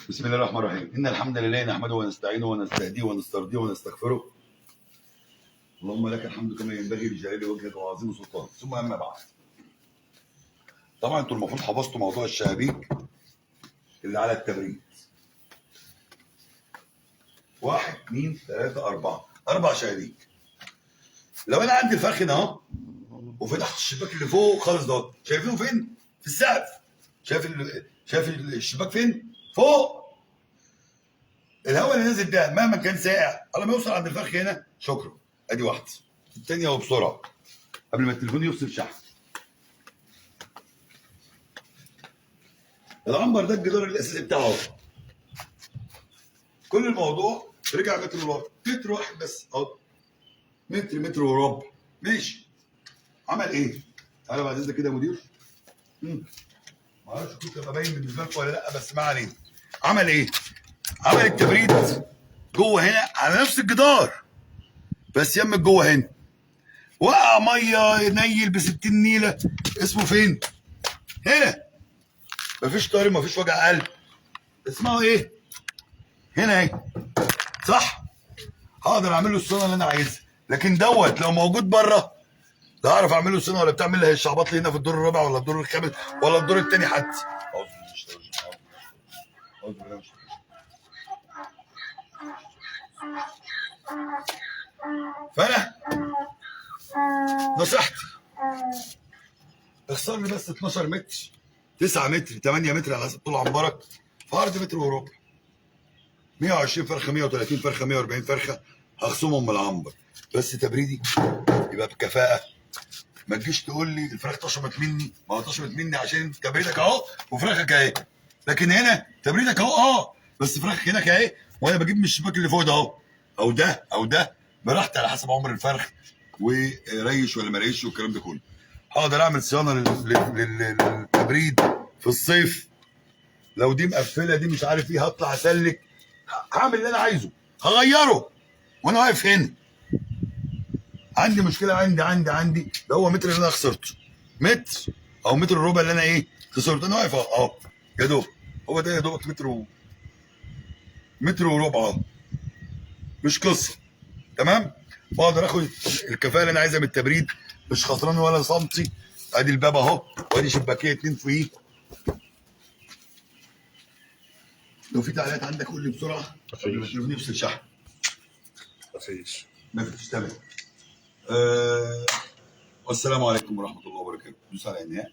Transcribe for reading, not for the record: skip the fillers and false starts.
بسم الله الرحمن الرحيم. إن الحمد لله نحمده ونستعينه ونستهديه ونسترضيه ونستغفره. اللهم لك الحمد كما ينبغي لجلال وجهك وعظيم سلطانك. ثم أما بعد. طبعا أنتوا المفروض حفظتوا موضوع الشبابيك اللي على التبريد. 1 2 3 4 4 شبابيك. لو أنا عندي الفرخ هنا أهو وفتحت الشباك اللي فوق خالص ده، شايفينه فين؟ في السقف. شايف الشباك فين؟ فوق. الهواء اللي نازل ده مهما كان ساقع على ما يوصل عند الفرخ هنا شكرا. ادي واحده. الثانيه وبسرعه قبل ما التليفون يفصل شحن. العنبر ده الجدار الاساسي بتاعه. كل الموضوع رجع متر وربع، متر واحد بس اهو. متر وربع ماشي. عمل ايه؟ تعالى بعد اذنك كده يا مدير. معرفش كنت ابقى باين بالنسبه لكم ولا لا، بس ما علينا. عمل ايه؟ عمل التبريد جوه هنا على نفس الجدار، بس يمك جوه هنا وقع ميه ينيل ب 60 نيله. اسمه فين؟ هنا. مفيش طاري، مفيش وجع قلب. اسمه ايه؟ هنا اهي. صح؟ هقدر اعمل له الصيانه اللي انا عايزها، لكن دوت لو موجود بره لا اعرف اعمل له الصيانه ولا بتاع. مين اللي هيشعبط لي هنا في الدور الرابع ولا الدور الخامس ولا الدور الثاني حتى؟ فانا نصيحتي اخسر لي بس 12 متر 9 متر 8 متر على حسب طول عنبرك في عرض متر وربع. 120 فرخه 130 فرخه 140 فرخه هخصمهم من العنبر، بس تبريدي يبقى بكفاءه. ما تجيش تقول لي الفراخ طشمت مني، ما هو طشمت مني عشان تبريدك اهو وفراخك اهي. لكن هنا تبريدك اهو بس فراخك هناك اهي، وانا بجيب من الشباك اللي فوق ده اهو او ده براحتي على حسب عمر الفرخ وريش ولا ما ريش والكلام ده كله. هقدر اعمل صيانه للتبريد في الصيف. لو دي مقفله دي مش عارف ايه هطلع اسلك، هعمل اللي انا عايزه، هغيره وانا واقف هنا. عندي مشكله عندي ده هو متر اللي انا خسرته، متر او متر وربع اللي انا ايه خسرته. انا واقف اهو يا دوب، هو ده يا دوبك متر وربع اهو، مش قصه. تمام. بقدر اخد الكفاءه اللي انا عايزها من التبريد، مش خسران ولا سنتي. ادي الباب اهو، وادي شباكيه 2 فوقيه. لو في تعليقات عندك قول لي بسرعه قبل ما التليفون يفصل شحن. مفيش. تمام. والسلام عليكم ورحمه الله وبركاته. دوس على الانهاء.